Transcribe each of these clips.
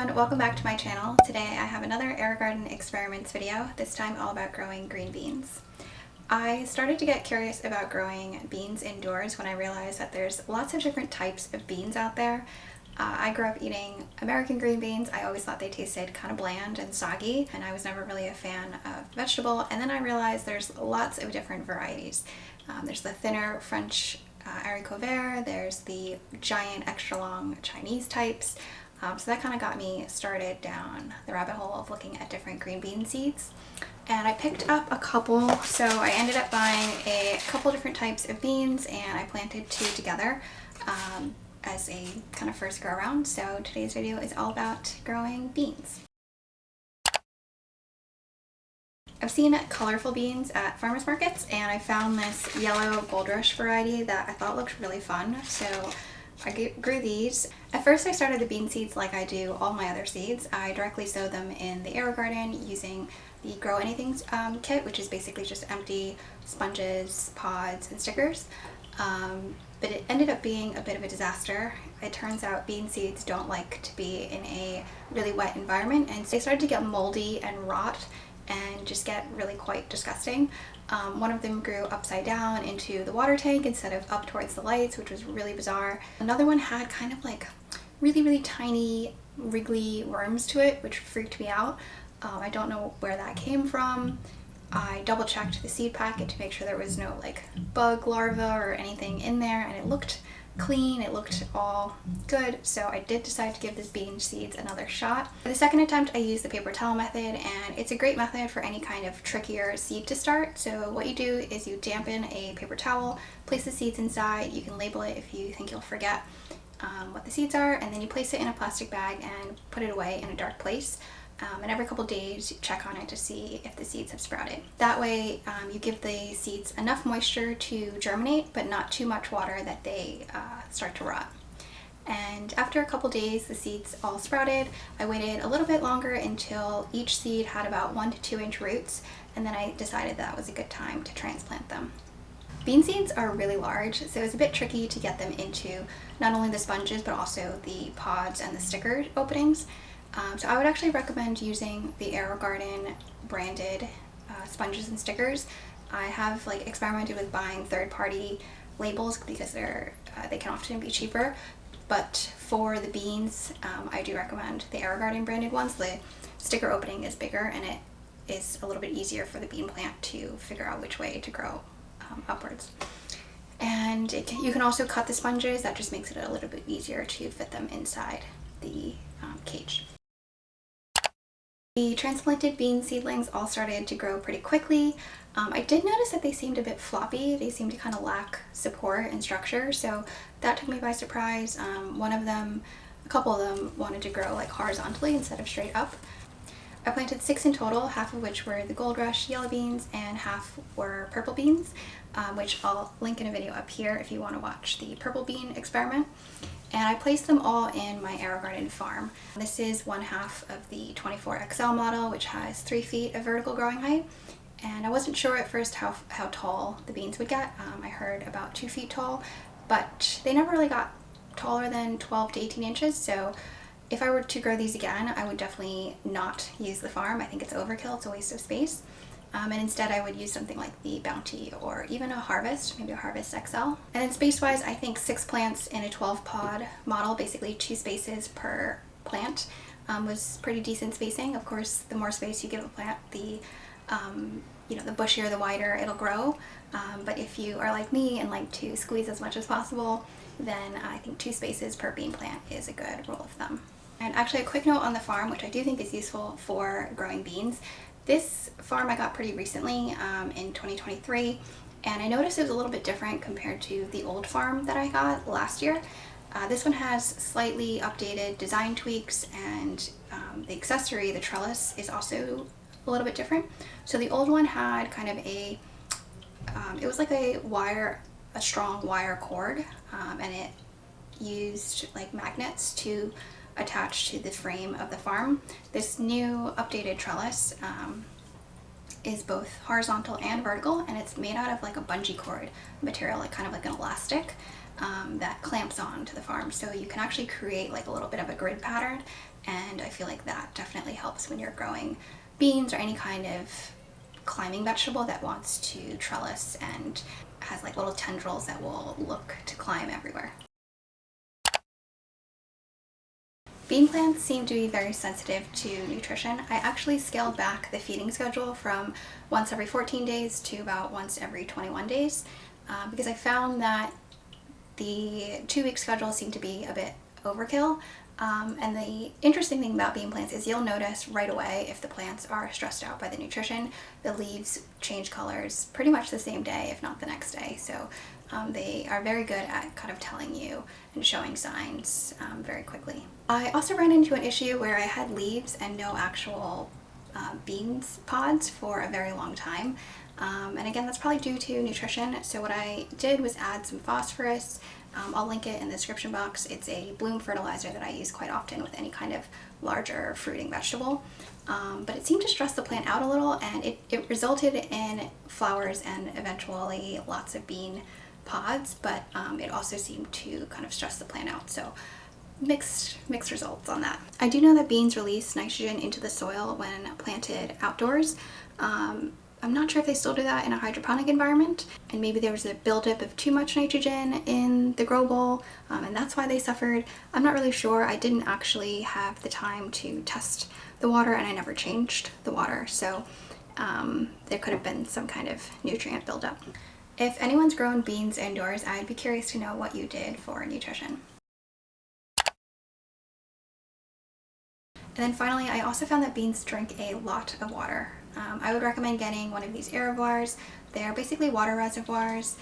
everyone, welcome back to my channel. Today I have another aerogarden experiments video, this time all about growing green beans. I started to get curious about growing beans indoors when I realized that there's lots of different types of beans out there. I grew up eating American green beans. I always thought they tasted kind of bland and soggy, and I was never really a fan of the vegetable. And then I realized there's lots of different varieties. There's the thinner French haricot vert, there's the giant extra long Chinese types. So that kind of got me started down the rabbit hole of looking at different green bean seeds. And I picked up a couple, so I ended up buying a couple different types of beans and I planted two together as a kind of first go around. So today's video is all about growing beans. I've seen colorful beans at farmers markets and I found this yellow gold rush variety that I thought looked really fun. So I grew these. At first I started the bean seeds like I do all my other seeds. I directly sowed them in the aerogarden using the Grow Anything kit, which is basically just empty sponges, pods, and stickers. But it ended up being a bit of a disaster. It turns out bean seeds don't like to be in a really wet environment, and so they started to get moldy and rot and just get really quite disgusting. One of them grew upside down into the water tank instead of up towards the lights, which was really bizarre. Another one had kind of like really tiny wriggly worms to it, which freaked me out. I don't know where that came from. I double checked the seed packet to make sure there was no like bug larva or anything in there, and it looked clean, it looked all good, so I did decide to give this bean seeds another shot. For the second attempt I used the paper towel method, and it's a great method for any kind of trickier seed to start. So what you do is you dampen a paper towel, place the seeds inside, you can label it if you think you'll forget what the seeds are, and then you place it in a plastic bag and put it away in a dark place. And every couple days you check on it to see if the seeds have sprouted. That way you give the seeds enough moisture to germinate, but not too much water that they start to rot. And after a couple days the seeds all sprouted. I waited a little bit longer until each seed had about 1 to 2 inch roots, and then I decided that was a good time to transplant them. Bean seeds are really large, so it's a bit tricky to get them into not only the sponges but also the pods and the sticker openings. So I would actually recommend using the aerogarden branded sponges and stickers. I have like experimented with buying third-party labels because they can often be cheaper, but for the beans I do recommend the aerogarden branded ones. The sticker opening is bigger and it is a little bit easier for the bean plant to figure out which way to grow upwards. And you can also cut the sponges. That just makes it a little bit easier to fit them inside the cage. The transplanted bean seedlings all started to grow pretty quickly. I did notice that they seemed a bit floppy. They seemed to kind of lack support and structure, so that took me by surprise. A couple of them wanted to grow like horizontally instead of straight up. I planted 6 in total, half of which were the Gold Rush yellow beans and half were purple beans, which I'll link in a video up here if you want to watch the purple bean experiment. And I placed them all in my aerogarden farm. This is one half of the 24XL model, which has 3 feet of vertical growing height. And I wasn't sure at first how tall the beans would get. I heard about 2 feet tall, but they never really got taller than 12 to 18 inches. So if I were to grow these again, I would definitely not use the farm. I think it's overkill, it's a waste of space. And instead I would use something like the Bounty or even a Harvest, maybe a Harvest XL. And then space-wise, I think 6 plants in a 12 pod model, basically 2 spaces per plant, was pretty decent spacing. Of course, the more space you give a plant, the bushier, the wider it'll grow. But if you are like me and like to squeeze as much as possible, then I think 2 spaces per bean plant is a good rule of thumb. And actually a quick note on the farm, which I do think is useful for growing beans. This farm I got pretty recently in 2023, and I noticed it was a little bit different compared to the old farm that I got last year. This one has slightly updated design tweaks, and the accessory, the trellis, is also a little bit different. So the old one had kind of it was like a strong wire cord, and it used like magnets to attached to the frame of the farm. This new updated trellis is both horizontal and vertical, and it's made out of like a bungee cord material, like kind of like an elastic. that clamps on to the farm. So you can actually create like a little bit of a grid pattern, and I feel like that definitely helps when you're growing beans or any kind of climbing vegetable that wants to trellis and has like little tendrils that will look to climb everywhere. Bean plants seem to be very sensitive to nutrition. I actually scaled back the feeding schedule from once every 14 days to about once every 21 days because I found that the 2-week schedule seemed to be a bit overkill. And the interesting thing about bean plants is you'll notice right away if the plants are stressed out by the nutrition. The leaves change colors pretty much the same day, if not the next day. So they are very good at kind of telling you and showing signs very quickly. I also ran into an issue where I had leaves and no actual beans pods for a very long time. And again, that's probably due to nutrition. So what I did was add some phosphorus. I'll link it in the description box. It's a bloom fertilizer that I use quite often with any kind of larger fruiting vegetable. But it seemed to stress the plant out a little, and it resulted in flowers and eventually lots of bean pods, but it also seemed to kind of stress the plant out. So mixed results on that. I do know that beans release nitrogen into the soil when planted outdoors. I'm not sure if they still do that in a hydroponic environment, and maybe there was a buildup of too much nitrogen in the grow bowl, and that's why they suffered. I'm not really sure. I didn't actually have the time to test the water, and I never changed the water, so there could have been some kind of nutrient buildup. If anyone's grown beans indoors, I'd be curious to know what you did for nutrition. And then finally, I also found that beans drink a lot of water. I would recommend getting one of these aerogarden. They're basically water reservoirs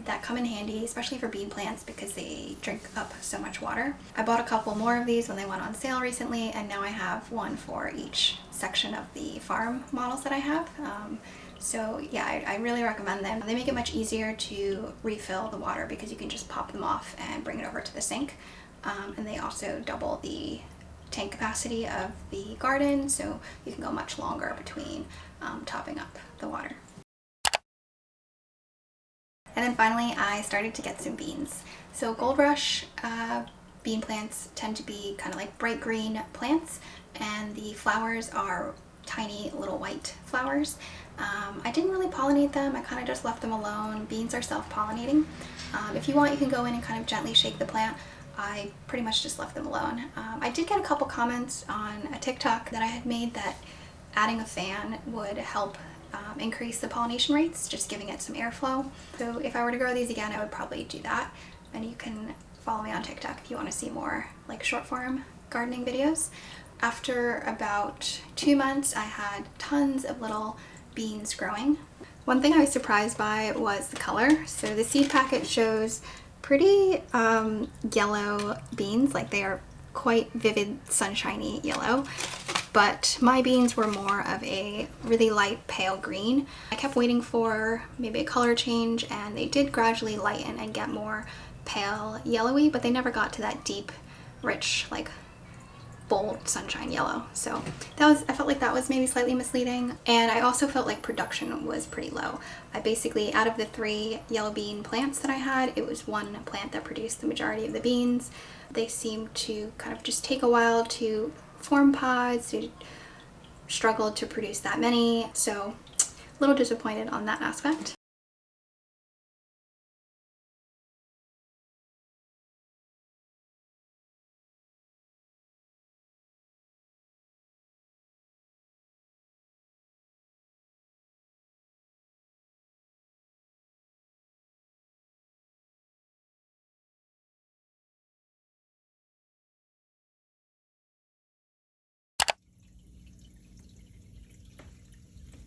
that come in handy, especially for bean plants because they drink up so much water. I bought a couple more of these when they went on sale recently, and now I have one for each section of the farm models that I have. So yeah, I really recommend them. They make it much easier to refill the water because you can just pop them off and bring it over to the sink. And they also double the tank capacity of the garden, so you can go much longer between topping up the water. And then finally, I started to get some beans. So Gold Rush bean plants tend to be kind of like bright green plants, and the flowers are tiny little white flowers. I didn't really pollinate them. I kind of just left them alone. Beans are self-pollinating. If you want, you can go in and kind of gently shake the plant. I pretty much just left them alone. I did get a couple comments on a TikTok that I had made that adding a fan would help increase the pollination rates, just giving it some airflow. So if I were to grow these again, I would probably do that. And you can follow me on TikTok if you want to see more like short form gardening videos. After about 2 months, I had tons of little beans growing. One thing I was surprised by was the color. So the seed packet shows pretty yellow beans, like they are quite vivid sunshiny yellow, but my beans were more of a really light pale green. I kept waiting for maybe a color change, and they did gradually lighten and get more pale yellowy, but they never got to that deep rich like bold sunshine yellow. So I felt like that was maybe slightly misleading, and I also felt like production was pretty low. I basically, out of the 3 yellow bean plants that I had, it was one plant that produced the majority of the beans. They seemed to kind of just take a while to form pods, they struggled to produce that many, so a little disappointed on that aspect.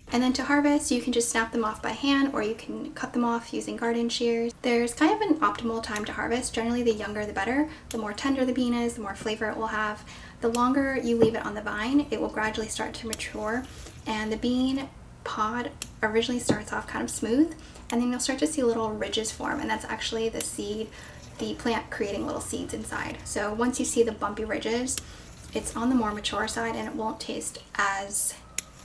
And then to harvest, you can just snap them off by hand, or you can cut them off using garden shears. There's kind of an optimal time to harvest. Generally, the younger the better. The more tender the bean is, the more flavor it will have. The longer you leave it on the vine, it will gradually start to mature, and the bean pod originally starts off kind of smooth, and then you'll start to see little ridges form, and that's actually the seed, the plant creating little seeds inside. So once you see the bumpy ridges, it's on the more mature side, and it won't taste as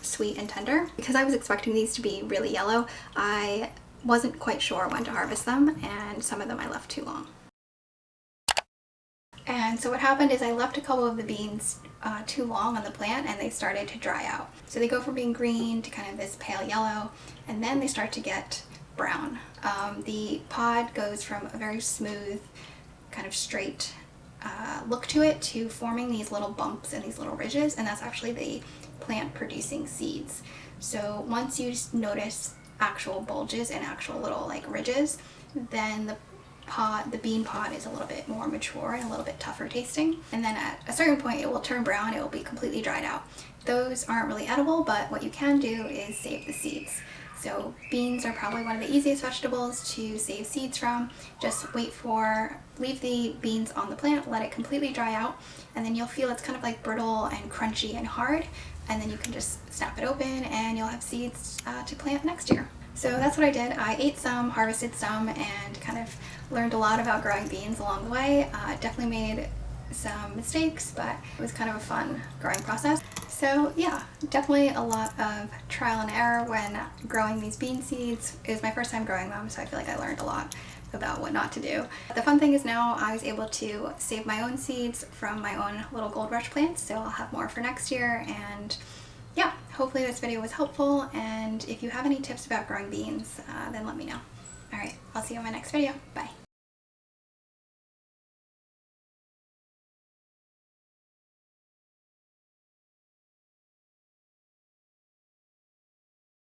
sweet and tender. Because I was expecting these to be really yellow, I wasn't quite sure when to harvest them, and some of them I left too long. And so what happened is I left a couple of the beans too long on the plant, and they started to dry out. So they go from being green to kind of this pale yellow, and then they start to get brown. The pod goes from a very smooth, kind of straight look to it to forming these little bumps and these little ridges, and that's actually the plant producing seeds. So once you notice actual bulges and actual little like ridges, then the bean pod is a little bit more mature and a little bit tougher tasting. And then at a certain point it will turn brown, it will be completely dried out. Those aren't really edible, but what you can do is save the seeds. So beans are probably one of the easiest vegetables to save seeds from. Just leave the beans on the plant, let it completely dry out, and then you'll feel it's kind of like brittle and crunchy and hard, and then you can just snap it open and you'll have seeds to plant next year. So that's what I did. I ate some, harvested some, and kind of learned a lot about growing beans along the way. Definitely made some mistakes, but it was kind of a fun growing process. So yeah, definitely a lot of trial and error when growing these bean seeds. It was my first time growing them, so I feel like I learned a lot about what not to do. The fun thing is now I was able to save my own seeds from my own little gold rush plants, so I'll have more for next year. And yeah, hopefully this video was helpful, and if you have any tips about growing beans, then let me know. Alright, I'll see you in my next video. Bye.